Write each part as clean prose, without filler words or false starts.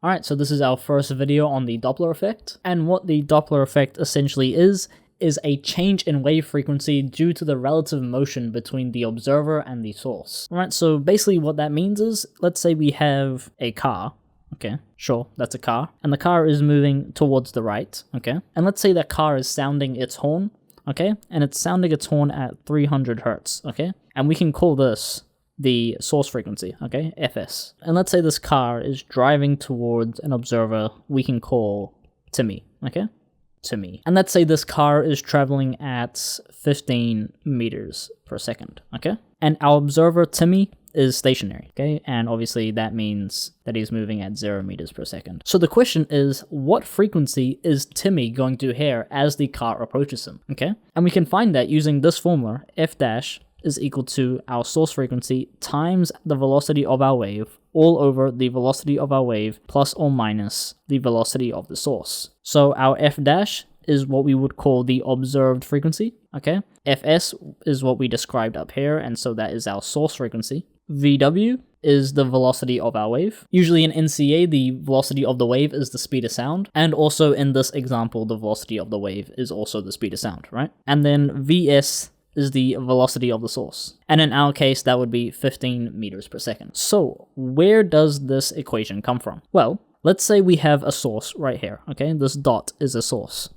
Alright, so this is our first video on the Doppler effect, and what the Doppler effect essentially is a change in wave frequency due to the relative motion between the observer and the source. Alright, so basically what that means is, let's say we have a car, okay, sure, that's a car, and the car is moving towards the right, okay, and let's say that car is sounding its horn, okay, and it's sounding its horn at 300 hertz, okay, and we can call this the source frequency, okay, Fs. And let's say this car is driving towards an observer we can call Timmy, okay? Timmy. And let's say this car is traveling at 15 meters per second, okay? And our observer Timmy is stationary, okay? And obviously that means that he's moving at 0 meters per second. So the question is, what frequency is Timmy going to hear as the car approaches him, okay? And we can find that using this formula, F dash is equal to our source frequency times the velocity of our wave all over the velocity of our wave plus or minus the velocity of the source. So our F dash is what we would call the observed frequency, okay? Fs is what we described up here, and so that is our source frequency. Vw is the velocity of our wave. Usually in NCEA, the velocity of the wave is the speed of sound, and also in this example, the velocity of the wave is also the speed of sound, right? And then Vs is the velocity of the source. And in our case, that would be 15 meters per second. So where does this equation come from? Well, let's say we have a source right here, okay? This dot is a source.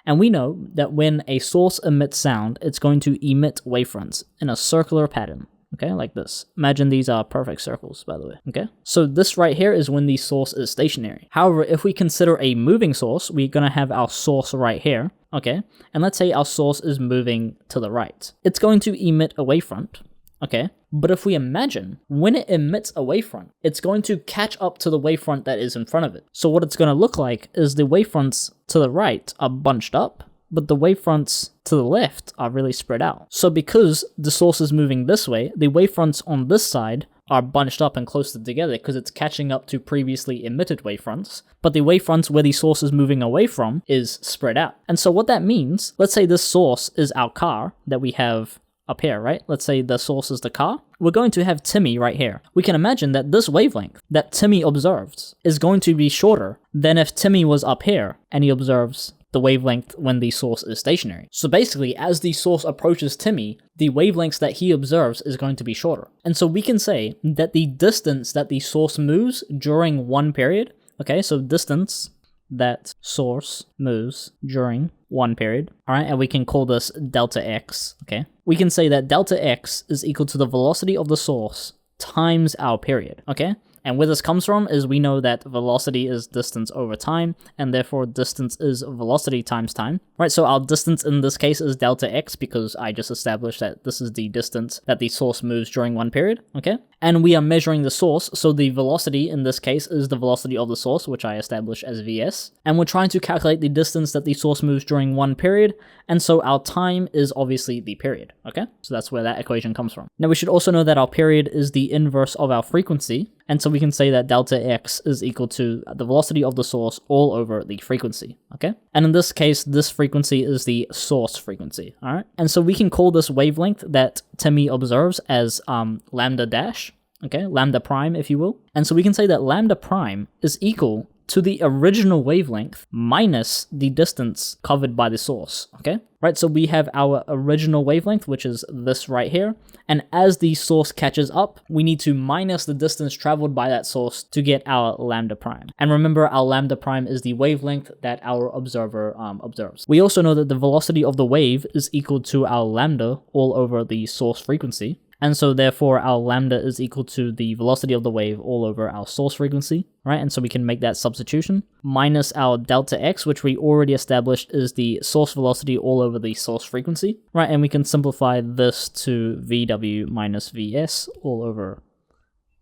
And we know that when a source emits sound, it's going to emit wavefronts in a circular pattern, okay? Like this. Imagine these are perfect circles, by the way, okay? So this right here is when the source is stationary. However, if we consider a moving source, we're gonna have our source right here, okay? And let's say our source is moving to the right. It's going to emit a wavefront, okay? But if we imagine, when it emits a wavefront, it's going to catch up to the wavefront that is in front of it. So what it's gonna look like is the wavefronts to the right are bunched up, but the wavefronts to the left are really spread out. So because the source is moving this way, the wavefronts on this side are bunched up and closer together because it's catching up to previously emitted wavefronts, but the wavefronts where the source is moving away from is spread out. And so what that means, let's say this source is our car that we have up here, right? Let's say the source is the car. We're going to have Timmy right here. We can imagine that this wavelength that Timmy observes is going to be shorter than if Timmy was up here and he observes the wavelength when the source is stationary. So basically, as the source approaches Timmy, the wavelengths that he observes is going to be shorter. And so we can say that the distance that the source moves during one period, okay, so distance that source moves during one period, all right, and we can call this delta x, okay? We can say that delta x is equal to the velocity of the source times our period, okay? And where this comes from is we know that velocity is distance over time, and therefore distance is velocity times time. Right, so our distance in this case is delta x because I just established that this is the distance that the source moves during one period, okay? And we are measuring the source, so the velocity in this case is the velocity of the source, which I established as Vs. And we're trying to calculate the distance that the source moves during one period, and so our time is obviously the period, okay? So that's where that equation comes from. Now we should also know that our period is the inverse of our frequency, and so we can say that delta x is equal to the velocity of the source all over the frequency, okay? And in this case, this frequency is the source frequency, all right? And so we can call this wavelength that Timmy observes as lambda dash, okay? Lambda prime, if you will. And so we can say that lambda prime is equal to the original wavelength minus the distance covered by the source, okay? Right, so we have our original wavelength, which is this right here, and as the source catches up, we need to minus the distance traveled by that source to get our lambda prime. And remember, our lambda prime is the wavelength that our observer observes. We also know that the velocity of the wave is equal to our lambda all over the source frequency, and so therefore our lambda is equal to the velocity of the wave all over our source frequency, right? And so we can make that substitution, minus our delta x, which we already established is the source velocity all over the source frequency, right? And we can simplify this to Vw minus Vs all over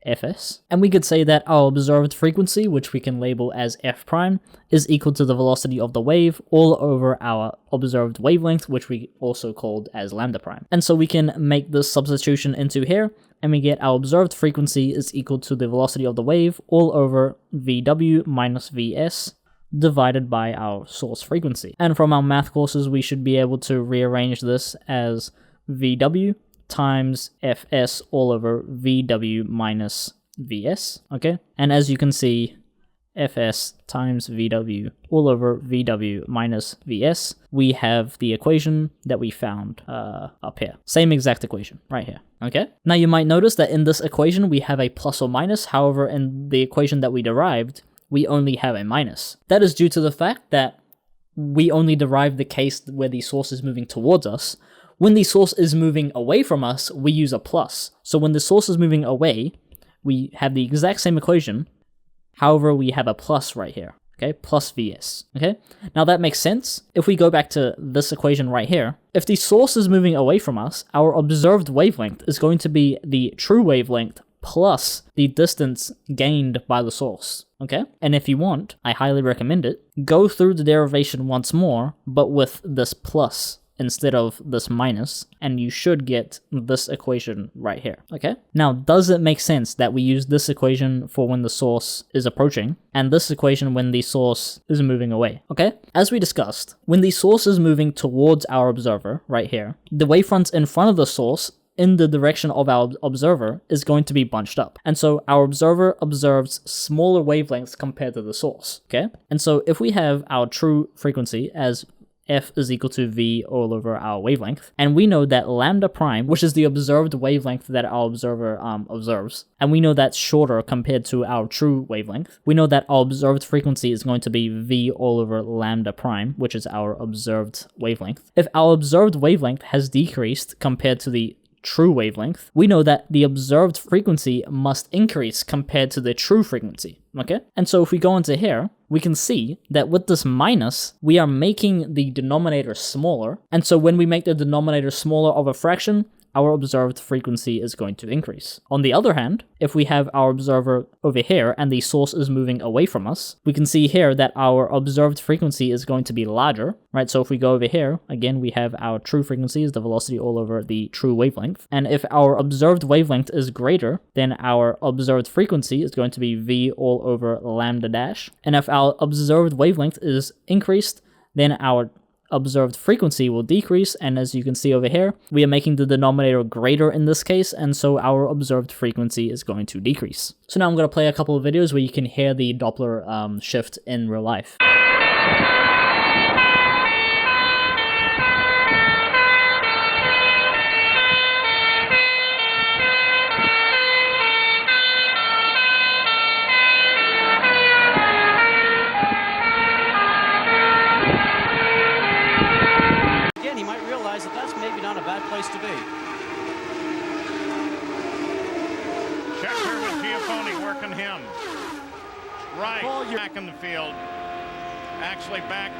Fs. And we could say that our observed frequency, which we can label as f prime, is equal to the velocity of the wave all over our observed wavelength, which we also called as lambda prime. And so we can make this substitution into here, and we get our observed frequency is equal to the velocity of the wave all over Vw minus Vs divided by our source frequency. And from our math courses, we should be able to rearrange this as Vw times Fs all over Vw minus Vs, okay? And as you can see, Fs times Vw all over Vw minus Vs, we have the equation that we found up here. Same exact equation right here, okay? Now you might notice that in this equation we have a plus or minus, however in the equation that we derived, we only have a minus. That is due to the fact that we only derived the case where the source is moving towards us. When the source is moving away from us, we use a plus. So when the source is moving away, we have the exact same equation, however, we have a plus right here, okay? Plus Vs, okay? Now that makes sense. If we go back to this equation right here, if the source is moving away from us, our observed wavelength is going to be the true wavelength plus the distance gained by the source, okay? And if you want, I highly recommend it, go through the derivation once more, but with this plus instead of this minus, and you should get this equation right here, okay? Now, does it make sense that we use this equation for when the source is approaching, and this equation when the source is moving away, okay? As we discussed, when the source is moving towards our observer, right here, the wavefronts in front of the source in the direction of our observer is going to be bunched up. And so our observer observes smaller wavelengths compared to the source, okay? And so if we have our true frequency as f is equal to v all over our wavelength, and we know that lambda prime, which is the observed wavelength that our observer observes, and we know that's shorter compared to our true wavelength, we know that our observed frequency is going to be v all over lambda prime, which is our observed wavelength. If our observed wavelength has decreased compared to the true wavelength, we know that the observed frequency must increase compared to the true frequency, okay? And so if we go into here, we can see that with this minus, we are making the denominator smaller, and so when we make the denominator smaller of a fraction, our observed frequency is going to increase. On the other hand, if we have our observer over here and the source is moving away from us, we can see here that our observed frequency is going to be larger, right? So if we go over here, again, we have our true frequency is the velocity all over the true wavelength. And if our observed wavelength is greater, then our observed frequency is going to be v all over lambda dash. And if our observed wavelength is increased, then our observed frequency will decrease, and as you can see over here, we are making the denominator greater in this case, and so our observed frequency is going to decrease. So now I'm going to play a couple of videos where you can hear the Doppler shift in real life. To be. Checker with Giafoni working him. Right, back in the field. Actually back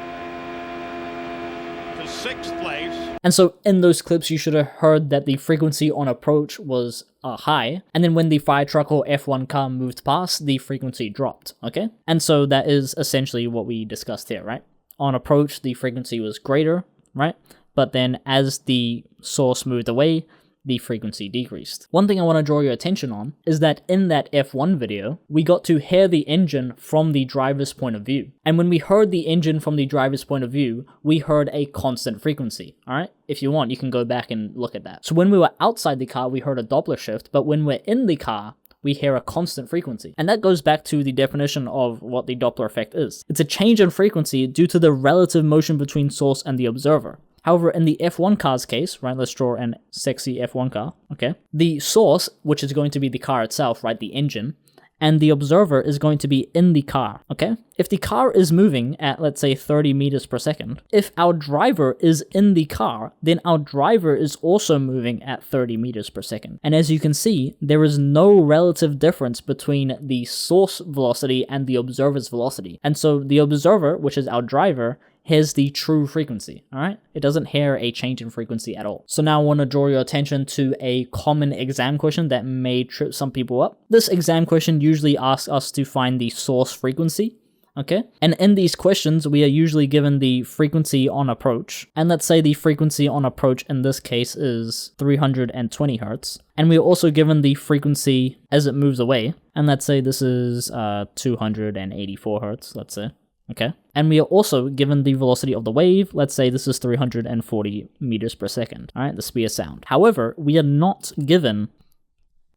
to 6th place. And so in those clips, you should have heard that the frequency on approach was high, and then when the fire truck or F1 car moved past, the frequency dropped, okay? And so that is essentially what we discussed here, right? On approach, the frequency was greater, right? But then as the source moved away, the frequency decreased. One thing I want to draw your attention on is that in that F1 video, we got to hear the engine from the driver's point of view. And when we heard the engine from the driver's point of view, we heard a constant frequency, all right? If you want, you can go back and look at that. So when we were outside the car, we heard a Doppler shift, but when we're in the car, we hear a constant frequency. And that goes back to the definition of what the Doppler effect is. It's a change in frequency due to the relative motion between source and the observer. However, in the F1 car's case, right, let's draw an sexy F1 car, okay? The source, which is going to be the car itself, right, the engine, and the observer is going to be in the car, okay? If the car is moving at, let's say, 30 meters per second, if our driver is in the car, then our driver is also moving at 30 meters per second. And as you can see, there is no relative difference between the source velocity and the observer's velocity. And so the observer, which is our driver, here's the true frequency, all right? It doesn't hear a change in frequency at all. So now I want to draw your attention to a common exam question that may trip some people up. This exam question usually asks us to find the source frequency, okay? And in these questions, we are usually given the frequency on approach. And let's say the frequency on approach in this case is 320 hertz. And we are also given the frequency as it moves away. And let's say this is 284 hertz, let's say. Okay, and we are also given the velocity of the wave. Let's say this is 340 meters per second, all right, the speed of sound. However, we are not given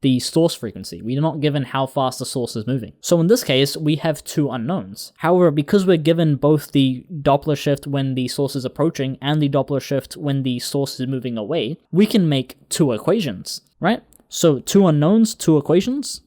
the source frequency. We are not given how fast the source is moving. So in this case, we have two unknowns. However, because we're given both the Doppler shift when the source is approaching and the Doppler shift when the source is moving away, we can make two equations, right? So two unknowns, two equations,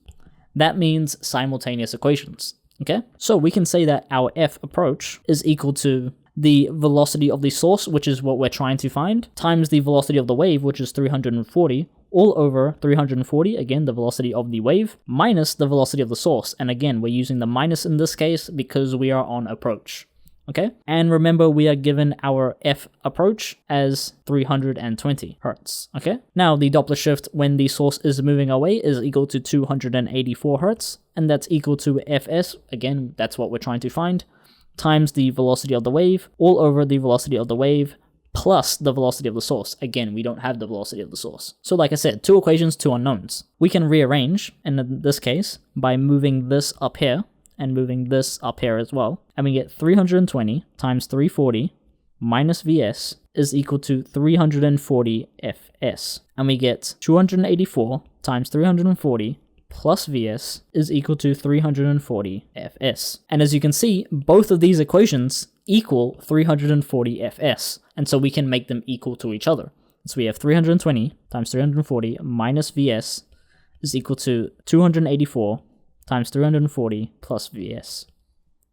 that means simultaneous equations, okay? So we can say that our F approach is equal to the velocity of the source, which is what we're trying to find, times the velocity of the wave, which is 340, all over 340, again, the velocity of the wave, minus the velocity of the source. And again, we're using the minus in this case because we are on approach, okay? And remember, we are given our F approach as 320 hertz, okay? Now, the Doppler shift when the source is moving away is equal to 284 hertz, and that's equal to Fs, again, that's what we're trying to find, times the velocity of the wave, all over the velocity of the wave, plus the velocity of the source. Again, we don't have the velocity of the source. So like I said, two equations, two unknowns. We can rearrange, in this case, by moving this up here, and moving this up here as well, and we get 320 times 340 minus Vs is equal to 340 Fs. And we get 284 times 340 plus Vs is equal to 340 Fs. And as you can see, both of these equations equal 340 Fs, and so we can make them equal to each other. So we have 320 times 340 minus Vs is equal to 284 times 340 plus Vs.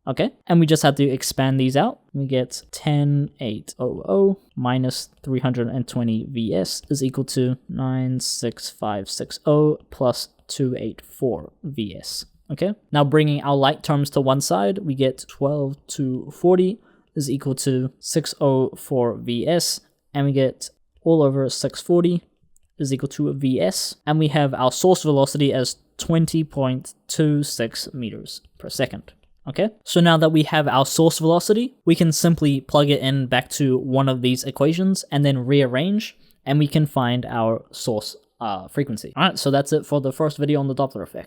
Okay, and we just have to expand these out. We get 10800 minus 320 Vs is equal to 96560 plus 284 Vs. Okay, now bringing our like terms to one side, we get 12240 is equal to 604 Vs, and we get all over 640 is equal to Vs, and we have our source velocity as 20.26 meters per second. Okay, so now that we have our source velocity, we can simply plug it in back to one of these equations and then rearrange, and we can find our source frequency. Alright, so that's it for the first video on the Doppler effect.